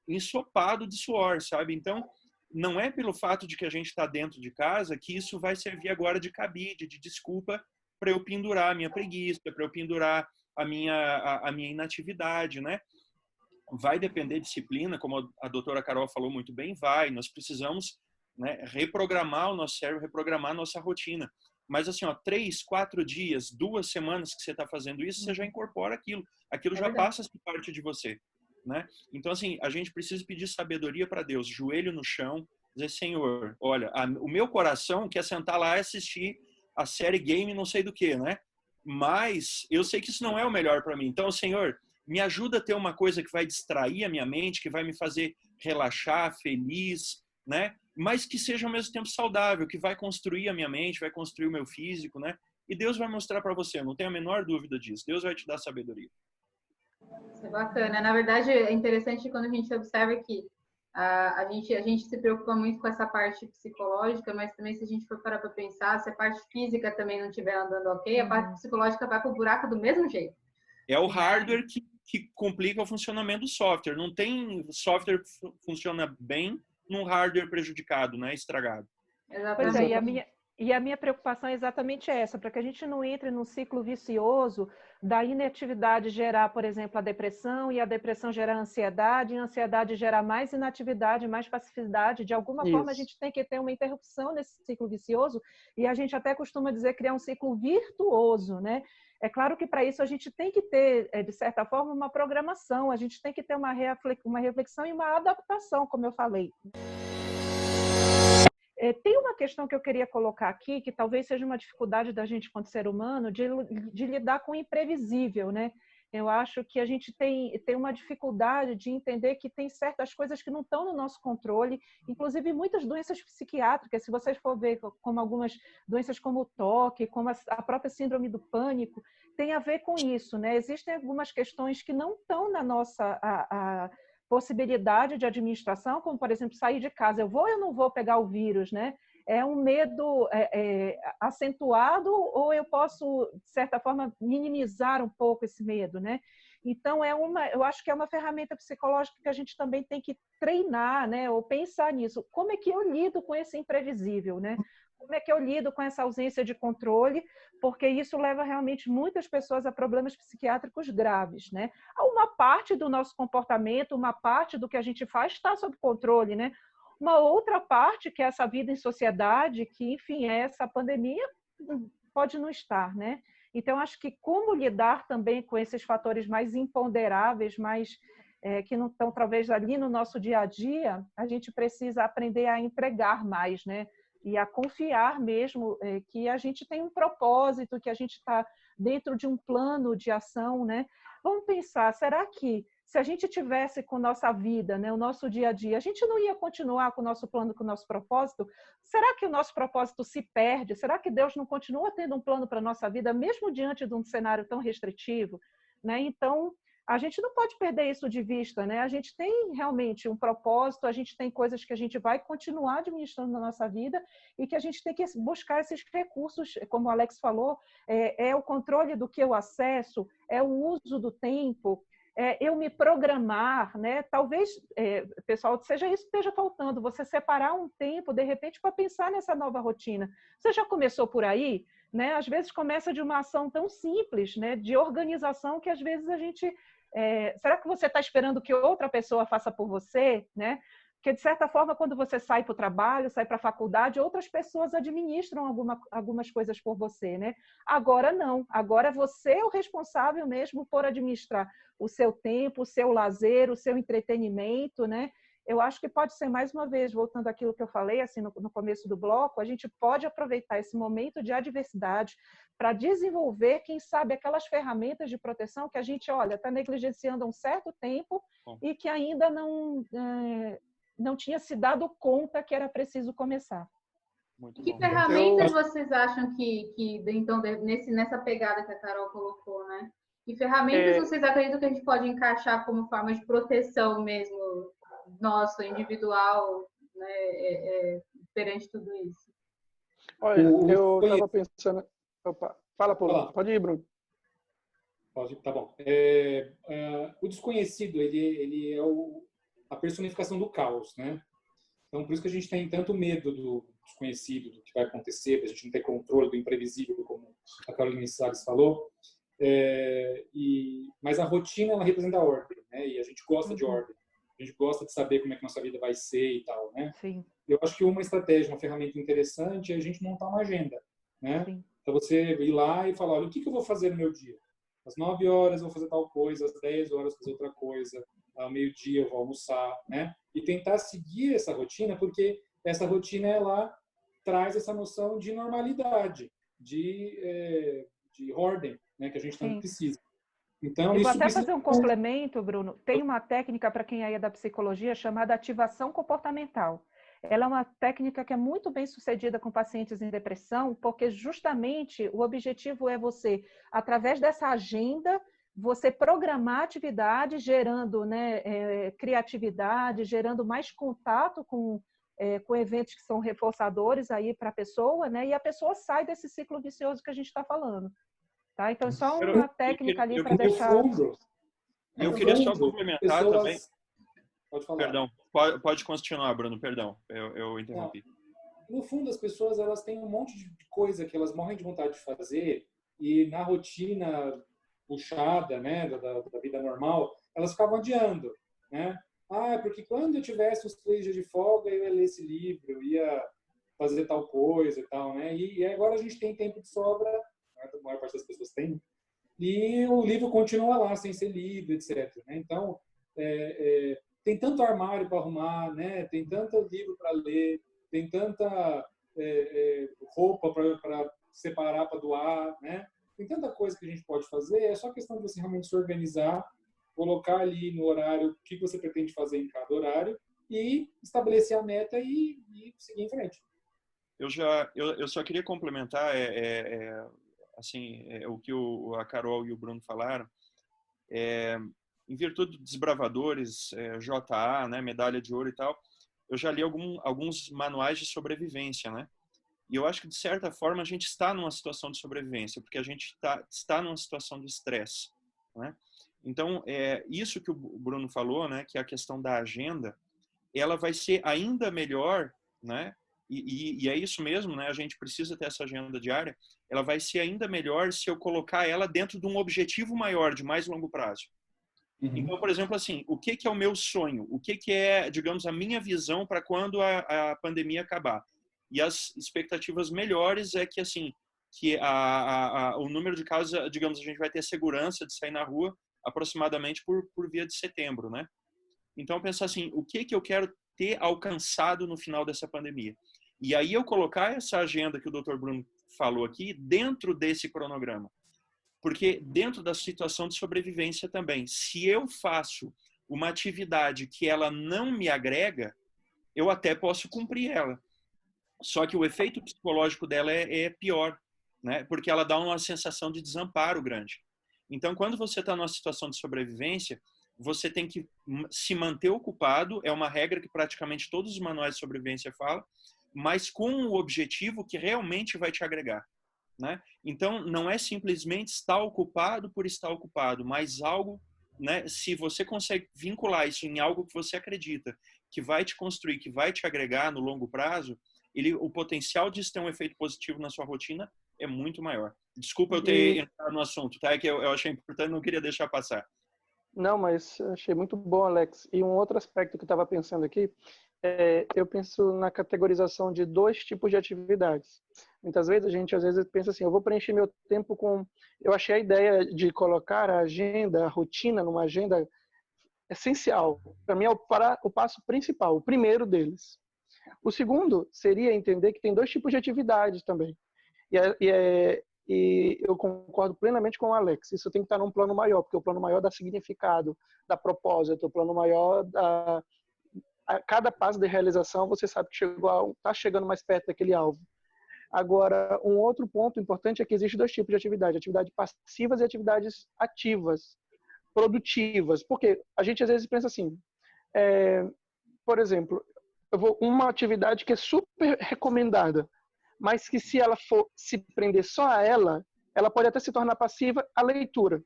ensopado de suor, sabe? Então, não é pelo fato de que a gente está dentro de casa que isso vai servir agora de cabide, de desculpa para eu pendurar a minha preguiça, para eu pendurar a minha inatividade, né? Vai depender de disciplina, como a doutora Carol falou muito bem, nós precisamos, né, reprogramar o nosso cérebro, reprogramar a nossa rotina. Mas assim, 3, 4 dias, 2 semanas que você está fazendo isso, você já incorpora aquilo. Aquilo já passa a ser parte de você. Né? Então, assim, a gente precisa pedir sabedoria para Deus, joelho no chão, dizer, Senhor, olha, o meu coração quer sentar lá e assistir a série game não sei do que, né? Mas eu sei que isso não é o melhor para mim. Então, Senhor, me ajuda a ter uma coisa que vai distrair a minha mente, que vai me fazer relaxar, feliz, né? Mas que seja ao mesmo tempo saudável, que vai construir a minha mente, vai construir o meu físico, né? E Deus vai mostrar para você, eu não tenho a menor dúvida disso. Deus vai te dar sabedoria. Isso é bacana. Na verdade, é interessante quando a gente observa que a gente se preocupa muito com essa parte psicológica, mas também se a gente for parar para pensar, se a parte física também não estiver andando ok, a parte psicológica vai para o buraco do mesmo jeito. É o hardware que complica o funcionamento do software. Não tem software que funciona bem num hardware prejudicado, né? Estragado. Exatamente. Pois é, E a minha preocupação é exatamente essa, para que a gente não entre num ciclo vicioso da inatividade gerar, por exemplo, a depressão, e a depressão gerar ansiedade, e a ansiedade gerar mais inatividade, mais passividade. De alguma forma, a gente tem que ter uma interrupção nesse ciclo vicioso, e a gente até costuma dizer criar um ciclo virtuoso, né? É claro que para isso a gente tem que ter, de certa forma, uma programação, a gente tem que ter uma reflexão e uma adaptação, como eu falei. Tem uma questão que eu queria colocar aqui, que talvez seja uma dificuldade da gente, enquanto ser humano, de lidar com o imprevisível, né? Eu acho que a gente tem uma dificuldade de entender que tem certas coisas que não estão no nosso controle, inclusive muitas doenças psiquiátricas, se vocês for ver como algumas doenças como o TOC, como a própria síndrome do pânico, tem a ver com isso, né? Existem algumas questões que não estão na nossa possibilidade de administração, como, por exemplo, sair de casa. Eu vou ou eu não vou pegar o vírus, né? É um medo acentuado ou eu posso, de certa forma, minimizar um pouco esse medo, né? Então, eu acho que é uma ferramenta psicológica que a gente também tem que treinar, né? Ou pensar nisso. Como é que eu lido com esse imprevisível, né? Como é que eu lido com essa ausência de controle? Porque isso leva realmente muitas pessoas a problemas psiquiátricos graves, né? Uma parte do nosso comportamento, uma parte do que a gente faz está sob controle, né? Uma outra parte, que é essa vida em sociedade, que, enfim, essa pandemia pode não estar, né? Então, acho que como lidar também com esses fatores mais imponderáveis, mais que não estão, talvez, ali no nosso dia a dia, a gente precisa aprender a entregar mais, né? E a confiar mesmo que a gente tem um propósito, que a gente está dentro de um plano de ação, né? Vamos pensar, será que se a gente tivesse com nossa vida, né, o nosso dia a dia, a gente não ia continuar com o nosso plano, com o nosso propósito? Será que o nosso propósito se perde? Será que Deus não continua tendo um plano para a nossa vida, mesmo diante de um cenário tão restritivo? Né? Então, a gente não pode perder isso de vista, né? A gente tem realmente um propósito, a gente tem coisas que a gente vai continuar administrando na nossa vida e que a gente tem que buscar esses recursos, como o Alex falou, é o controle do que eu acesso, é o uso do tempo, eu me programar, né? Talvez, pessoal, seja isso que esteja faltando, você separar um tempo, de repente, para pensar nessa nova rotina. Você já começou por aí? Né? Às vezes começa de uma ação tão simples, né? De organização, que às vezes a gente... será que você está esperando que outra pessoa faça por você? Né? Porque, de certa forma, quando você sai para o trabalho, sai para a faculdade, outras pessoas administram algumas coisas por você. Né? Agora não. Agora você é o responsável mesmo por administrar o seu tempo, o seu lazer, o seu entretenimento. Né? Eu acho que pode ser, mais uma vez, voltando àquilo que eu falei assim, no começo do bloco, a gente pode aproveitar esse momento de adversidade para desenvolver, quem sabe, aquelas ferramentas de proteção que a gente, olha, está negligenciando há um certo tempo e que ainda não tinha se dado conta que era preciso começar. Muito que bom. Ferramentas vocês acham que então, nessa pegada que a Carol colocou, né? Que ferramentas vocês acreditam que a gente pode encaixar como forma de proteção mesmo, nosso, individual, né, perante tudo isso? Olha, eu estava pensando... Opa, fala, Paulo. Pode ir, Bruno. Pode, tá bom. O desconhecido, ele é a personificação do caos, né? Então, por isso que a gente tem tanto medo do desconhecido, do que vai acontecer, da gente não ter controle, do imprevisível, como a Carolina Salles falou. Mas a rotina, ela representa a ordem, né? E a gente gosta de ordem. A gente gosta de saber como é que nossa vida vai ser e tal, né? Sim. Eu acho que uma estratégia, uma ferramenta interessante é a gente montar uma agenda, né? Sim. Então, você ir lá e falar, olha, o que eu vou fazer no meu dia? Às 9 horas eu vou fazer tal coisa, às 10 horas eu vou fazer outra coisa, ao meio-dia eu vou almoçar, né? E tentar seguir essa rotina, porque essa rotina, ela traz essa noção de normalidade, de ordem, né? Que a gente tanto precisa. Então, eu vou até fazer um complemento, Bruno. Tem uma técnica, para quem é da psicologia, chamada ativação comportamental. Ela é uma técnica que é muito bem sucedida com pacientes em depressão, porque justamente o objetivo é você, através dessa agenda, você programar atividade, gerando, né, criatividade, gerando mais contato com eventos que são reforçadores aí para a pessoa, né, e a pessoa sai desse ciclo vicioso que a gente está falando. Tá? Então, é só uma técnica ali para deixar... Eu queria só complementar também. Pode falar. Perdão, pode continuar, Bruno, perdão, eu interrompi. No fundo, as pessoas elas têm um monte de coisa que elas morrem de vontade de fazer e na rotina puxada, né, da vida normal, elas ficavam adiando, né? Ah, porque quando eu tivesse os 3 dias de folga, eu ia ler esse livro, eu ia fazer tal coisa e tal, né? E agora a gente tem tempo de sobra, a maior parte das pessoas tem, e o livro continua lá sem ser lido, etc. Né? Então, tem tanto armário para arrumar, né? Tem tanto livro para ler, tem tanta roupa para separar, para doar, né? Tem tanta coisa que a gente pode fazer, é só questão de você realmente se organizar, colocar ali no horário o que você pretende fazer em cada horário e estabelecer a meta e seguir em frente. Eu só queria complementar o que a Carol e o Bruno falaram. Em virtude dos desbravadores, JA, né, medalha de ouro e tal, eu já li alguns manuais de sobrevivência, né? E eu acho que, de certa forma, a gente está numa situação de sobrevivência, porque a gente está numa situação de estresse, né? Então, isso que o Bruno falou, né, que é a questão da agenda, ela vai ser ainda melhor, né? E é isso mesmo, né? A gente precisa ter essa agenda diária. Ela vai ser ainda melhor se eu colocar ela dentro de um objetivo maior, de mais longo prazo. Então, por exemplo, assim, o que é o meu sonho? O que é, digamos, a minha visão para quando a pandemia acabar? E as expectativas melhores é que, assim, que o número de casos, digamos, a gente vai ter segurança de sair na rua aproximadamente por via de setembro, né? Então, pensar assim, o que eu quero ter alcançado no final dessa pandemia? E aí eu colocar essa agenda que o Dr. Bruno falou aqui dentro desse cronograma. Porque dentro da situação de sobrevivência também, se eu faço uma atividade que ela não me agrega, eu até posso cumprir ela. Só que o efeito psicológico dela é pior, né? Porque ela dá uma sensação de desamparo grande. Então, quando você está numa situação de sobrevivência, você tem que se manter ocupado, é uma regra que praticamente todos os manuais de sobrevivência falam, mas com o objetivo que realmente vai te agregar. Né? Então, não é simplesmente estar ocupado por estar ocupado, mas algo, né? Se você consegue vincular isso em algo que você acredita, que vai te construir, que vai te agregar no longo prazo, o potencial de ter um efeito positivo na sua rotina é muito maior. Desculpa eu ter entrado no assunto, tá? É que eu achei importante, não queria deixar passar. Não, mas achei muito bom, Alex. E um outro aspecto que eu estava pensando aqui, eu penso na categorização de 2 tipos de atividades. Muitas vezes a gente, às vezes, pensa assim, eu vou preencher meu tempo com... Eu achei a ideia de colocar a agenda, a rotina numa agenda essencial. Para mim é o passo principal, o primeiro deles. O segundo seria entender que tem 2 tipos de atividades também. E eu concordo plenamente com o Alex. Isso tem que estar num plano maior, porque o plano maior dá significado, dá propósito, o plano maior dá... A cada passo de realização você sabe que está chegando mais perto daquele alvo. Agora, um outro ponto importante é que existe 2 tipos de atividade: atividades passivas e atividades ativas, produtivas. Porque a gente às vezes pensa assim, por exemplo, uma atividade que é super recomendada, mas que se ela for se prender só a ela pode até se tornar passiva, a leitura.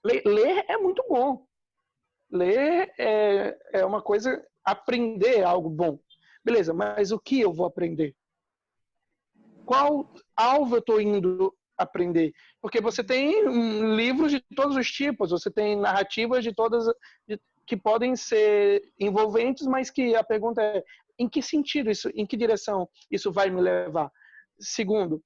Ler é muito bom. Ler é uma coisa, aprender é algo bom. Beleza, mas o que eu vou aprender? Qual alvo eu estou indo aprender? Porque você tem livros de todos os tipos, você tem narrativas de todas que podem ser envolventes, mas que a pergunta é em que sentido isso, em que direção isso vai me levar? Segundo,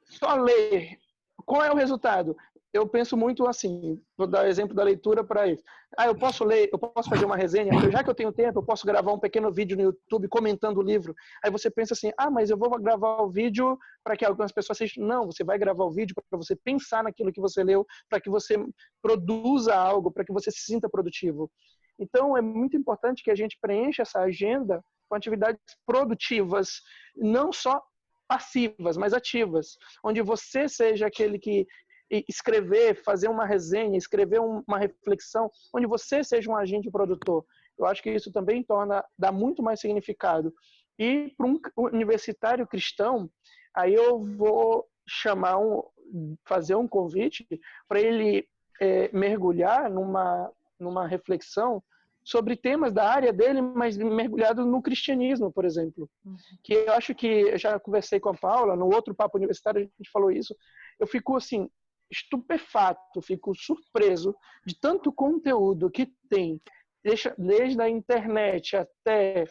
só ler, qual é o resultado? Eu penso muito assim, vou dar exemplo da leitura para isso. Eu posso ler, eu posso fazer uma resenha, já que eu tenho tempo, eu posso gravar um pequeno vídeo no YouTube comentando o livro. Aí você pensa assim, mas eu vou gravar o vídeo para que algumas pessoas assistam. Não, você vai gravar o vídeo para você pensar naquilo que você leu, para que você produza algo, para que você se sinta produtivo. Então, é muito importante que a gente preencha essa agenda com atividades produtivas, não só passivas, mas ativas, onde você seja aquele que escrever, fazer uma resenha, escrever uma reflexão, onde você seja um agente produtor. Eu acho que isso também dá muito mais significado. E para um universitário cristão, aí eu vou fazer um convite para ele mergulhar numa reflexão sobre temas da área dele, mas mergulhado no cristianismo, por exemplo. Que eu acho que, eu já conversei com a Paula, no outro papo universitário a gente falou isso, eu fico assim, estupefato, fico surpreso de tanto conteúdo que tem, desde a internet até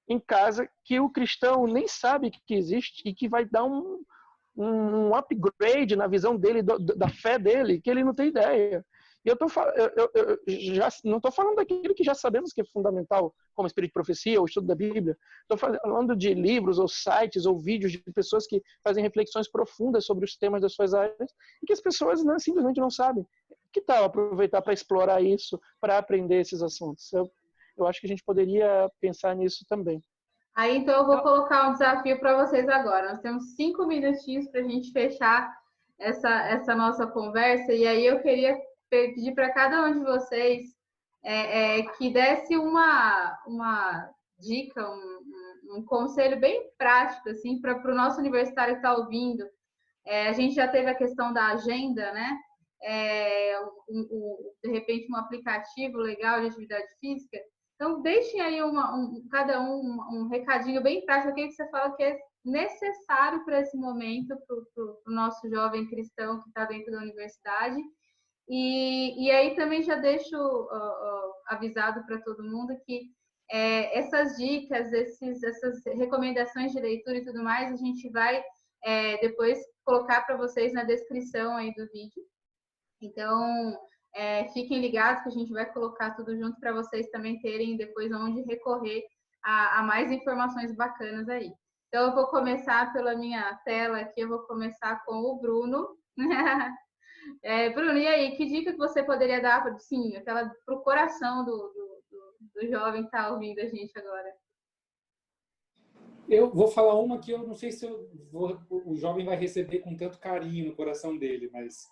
em casa, que o cristão nem sabe que existe e que vai dar um upgrade na visão dele, da fé dele, que ele não tem ideia. E eu já não estou falando daquilo que já sabemos que é fundamental, como espírito de profecia, ou estudo da Bíblia. Estou falando de livros, ou sites, ou vídeos de pessoas que fazem reflexões profundas sobre os temas das suas áreas e que as pessoas, né, simplesmente não sabem. Que tal aproveitar para explorar isso, para aprender esses assuntos? Eu acho que a gente poderia pensar nisso também. Aí, então, eu vou colocar um desafio para vocês agora. Nós temos 5 minutinhos para a gente fechar essa nossa conversa. E aí, eu queria pedir para cada um de vocês que desse uma dica, um conselho bem prático, assim, para o nosso universitário que está ouvindo. A gente já teve a questão da agenda, né? De repente, um aplicativo legal de atividade física. Então, deixem aí cada um recadinho bem prático, aquele que você fala que é necessário para esse momento, para o nosso jovem cristão que está dentro da universidade. E aí também já deixo avisado para todo mundo que essas dicas, essas recomendações de leitura e tudo mais, a gente vai depois colocar para vocês na descrição aí do vídeo. Então, fiquem ligados que a gente vai colocar tudo junto para vocês também terem depois onde recorrer a mais informações bacanas aí. Então, eu vou começar pela minha tela aqui, eu vou começar com o Bruno. Bruno, e aí, que dica que você poderia dar para o coração do jovem que está ouvindo a gente agora? Eu vou falar uma que eu não sei se o jovem vai receber com tanto carinho no coração dele, mas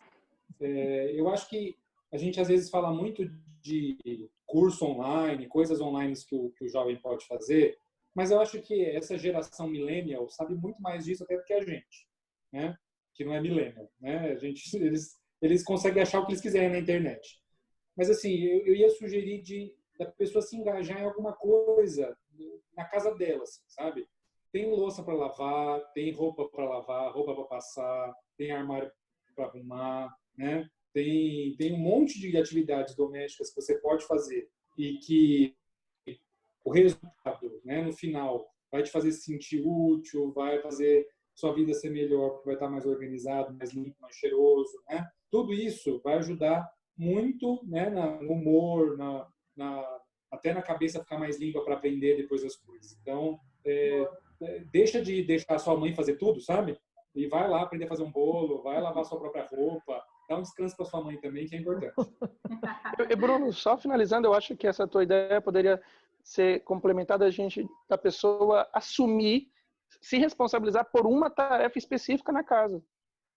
eu acho que a gente às vezes fala muito de curso online, coisas online que o jovem pode fazer, mas eu acho que essa geração millennial sabe muito mais disso até do que a gente, né? Que não é millennial, né? Eles conseguem achar o que eles quiserem na internet. Mas assim, eu ia sugerir da pessoa se engajar em alguma coisa na casa dela, assim, sabe? Tem louça para lavar, tem roupa para lavar, roupa para passar, tem armário para arrumar, né? Tem um monte de atividades domésticas que você pode fazer e que o resultado, né, no final, vai te fazer se sentir útil, vai fazer sua vida ser melhor, porque vai estar mais organizado, mais limpo, mais cheiroso, né? Tudo isso vai ajudar muito, né, no humor, até na cabeça ficar mais limpa para aprender depois as coisas. Então, deixa de deixar sua mãe fazer tudo, sabe? E vai lá aprender a fazer um bolo, vai lavar sua própria roupa, dá um descanso para sua mãe também, que é importante. E Bruno, só finalizando, eu acho que essa tua ideia poderia ser complementada da pessoa assumir, se responsabilizar por uma tarefa específica na casa.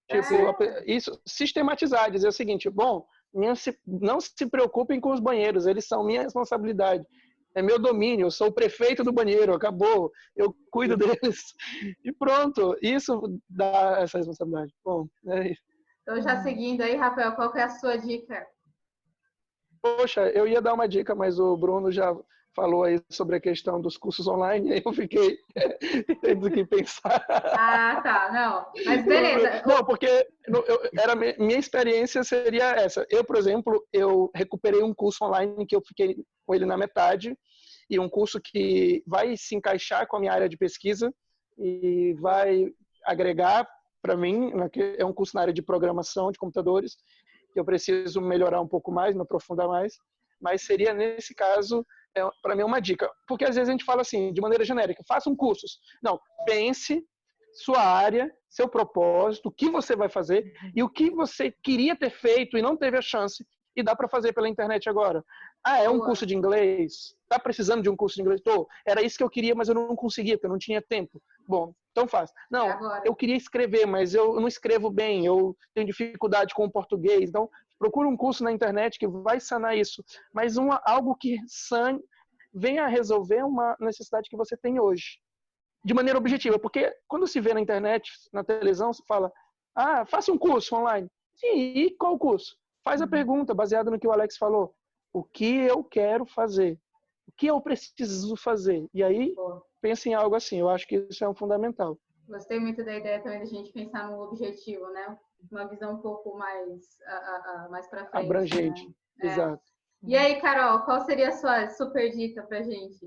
Tipo, isso, sistematizar, dizer o seguinte, bom, não se preocupem com os banheiros, eles são minha responsabilidade. É meu domínio, eu sou o prefeito do banheiro, acabou, eu cuido deles. E pronto, isso dá essa responsabilidade. Bom, é isso. Então, já seguindo aí, Rafael, qual que é a sua dica? Poxa, eu ia dar uma dica, mas o Bruno já falou aí sobre a questão dos cursos online, aí eu fiquei tendo que pensar. Ah, tá, não. Mas beleza. Não, porque minha experiência seria essa. Eu, por exemplo, eu recuperei um curso online que eu fiquei com ele na metade, e um curso que vai se encaixar com a minha área de pesquisa e vai agregar para mim, é um curso na área de programação de computadores, que eu preciso melhorar um pouco mais, me aprofundar mais, mas seria, nesse caso, para mim, uma dica. Porque às vezes a gente fala assim, de maneira genérica, façam cursos. Não, pense sua área, seu propósito, o que você vai fazer e o que você queria ter feito e não teve a chance e dá para fazer pela internet agora. Ah, é um curso de inglês? Tá precisando de um curso de inglês? Era isso que eu queria, mas eu não conseguia, porque eu não tinha tempo. Bom, então faz. Não, eu queria escrever, mas eu não escrevo bem, eu tenho dificuldade com o português. Então, procura um curso na internet que vai sanar isso. Mas algo que venha a resolver uma necessidade que você tem hoje. De maneira objetiva, porque quando se vê na internet, na televisão, se fala, faça um curso online. Sim, e qual curso? Faz a pergunta, baseada no que o Alex falou. O que eu quero fazer? O que eu preciso fazer? E aí, pensa em algo assim. Eu acho que isso é um fundamental. Gostei muito da ideia também da gente pensar no objetivo, né? Uma visão um pouco mais para frente. Abrangente, né? exato. E aí, Carol, qual seria a sua super dica pra gente?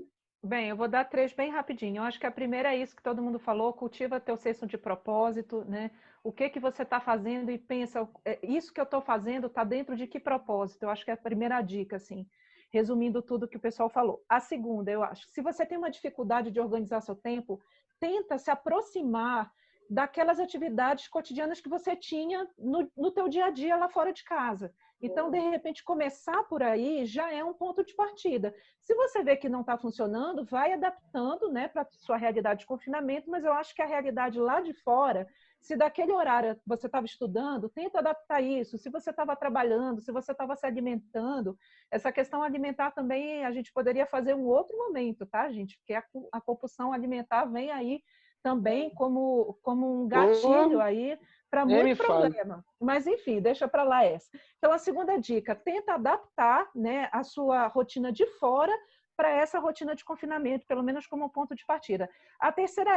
Bem, eu vou dar 3 bem rapidinho. Eu acho que a primeira é isso que todo mundo falou, cultiva teu senso de propósito, né? O que você está fazendo e pensa, isso que eu estou fazendo está dentro de que propósito? Eu acho que é a primeira dica, assim, resumindo tudo que o pessoal falou. A segunda, eu acho, se você tem uma dificuldade de organizar seu tempo, tenta se aproximar daquelas atividades cotidianas que você tinha no teu dia a dia lá fora de casa. Então, de repente, começar por aí já é um ponto de partida. Se você vê que não está funcionando, vai adaptando, né, para a sua realidade de confinamento, mas eu acho que a realidade lá de fora, se daquele horário você estava estudando, tenta adaptar isso. Se você estava trabalhando, se você estava se alimentando, essa questão alimentar também a gente poderia fazer um outro momento, tá, gente? Porque a compulsão alimentar vem aí também como um gatilho aí para muito problema. Mas, enfim, deixa para lá essa. Então, a segunda dica, tenta adaptar, né, a sua rotina de fora para essa rotina de confinamento, pelo menos como um ponto de partida. A terceira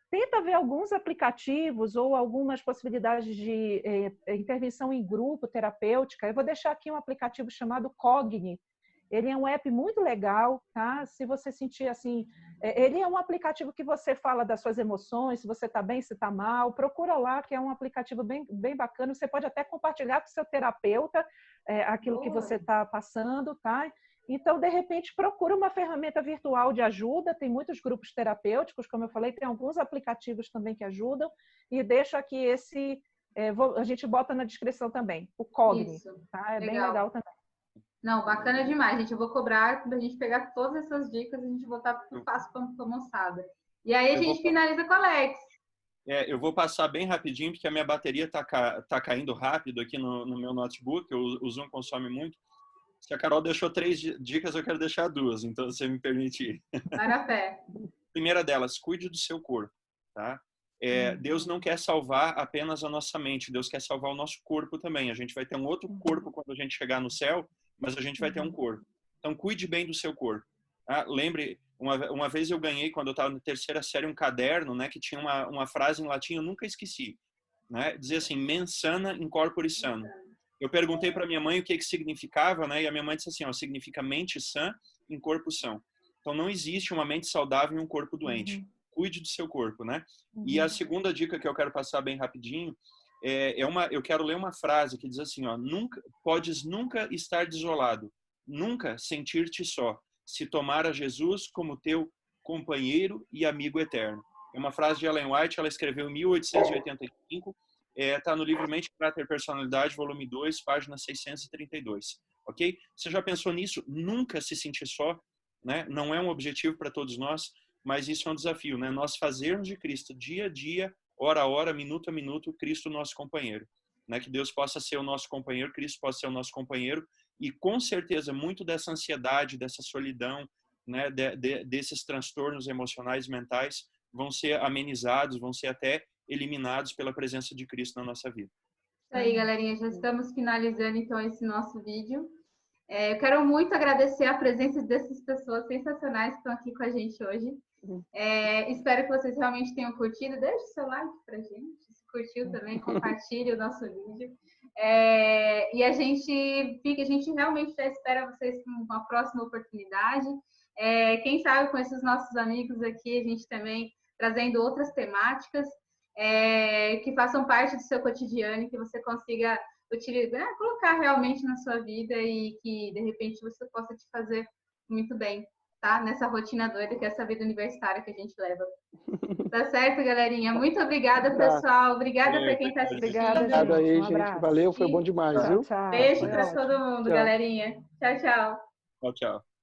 tenta ver alguns aplicativos ou algumas possibilidades de intervenção em grupo terapêutica. Eu vou deixar aqui um aplicativo chamado Cogni. Ele é um app muito legal, tá? Se você sentir assim, ele é um aplicativo que você fala das suas emoções, se você está bem, se está mal, procura lá, que é um aplicativo bem, bem bacana. Você pode até compartilhar com o seu terapeuta aquilo que você está passando, tá? Então, de repente, procura uma ferramenta virtual de ajuda. Tem muitos grupos terapêuticos, como eu falei, tem alguns aplicativos também que ajudam. E deixo aqui a gente bota na descrição também, o Cogni, tá? É bem legal também. Não, bacana demais, gente. Eu vou cobrar quando a gente pegar todas essas dicas, a gente botar tudo fácil para a moçada. E aí a gente finaliza com o Alex. Eu vou passar bem rapidinho, porque a minha bateria tá caindo rápido aqui no meu notebook, o Zoom consome muito. Se a Carol deixou 3 dicas, eu quero deixar 2, então se você me permitir. Vai na fé. Primeira delas, cuide do seu corpo, tá? Deus não quer salvar apenas a nossa mente, Deus quer salvar o nosso corpo também. A gente vai ter um outro corpo quando a gente chegar no céu, mas a gente vai ter um corpo. Então, cuide bem do seu corpo. Tá? Lembre, uma vez eu ganhei, quando eu estava na 3ª série, um caderno, né, que tinha uma frase em latim, eu nunca esqueci. Né? Dizia assim, mens sana in corpore sano. Eu perguntei para minha mãe o que significava, né, e a minha mãe disse assim, significa mente sã em corpo são. Então, não existe uma mente saudável em um corpo doente. Cuide do seu corpo, né? E a segunda dica que eu quero passar bem rapidinho, eu quero ler uma frase que diz assim, podes nunca estar desolado, nunca sentir-te só, se tomar a Jesus como teu companheiro e amigo eterno. É uma frase de Ellen White, ela escreveu em 1885, está no livro Mente, Caráter e Personalidade, volume 2, página 632, ok? Você já pensou nisso? Nunca se sentir só, né? Não é um objetivo para todos nós, mas isso é um desafio, né? Nós fazermos de Cristo dia a dia, hora a hora, minuto a minuto, Cristo nosso companheiro. Né? Que Deus possa ser o nosso companheiro, Cristo possa ser o nosso companheiro, e com certeza muito dessa ansiedade, dessa solidão, né? Desses transtornos emocionais, mentais, vão ser amenizados, vão ser até eliminados pela presença de Cristo na nossa vida. Isso aí, galerinha, já estamos finalizando então esse nosso vídeo. Eu quero muito agradecer a presença dessas pessoas sensacionais que estão aqui com a gente hoje. Espero que vocês realmente tenham curtido. Deixe o seu like pra gente. Se curtiu também, compartilhe o nosso vídeo. E a gente realmente já espera vocês com uma próxima oportunidade. Quem sabe com esses nossos amigos aqui, a gente também trazendo outras temáticas que façam parte do seu cotidiano e que você consiga utilizar, colocar realmente na sua vida e que, de repente, você possa te fazer muito bem, tá? Nessa rotina doida que é essa vida universitária que a gente leva. Tá certo, galerinha? Muito obrigada, pessoal. Obrigada para quem está assistindo. Obrigado aí, gente. Valeu, foi bom demais, viu? Beijo para todo mundo, galerinha. Tchau, tchau. Tchau, tchau.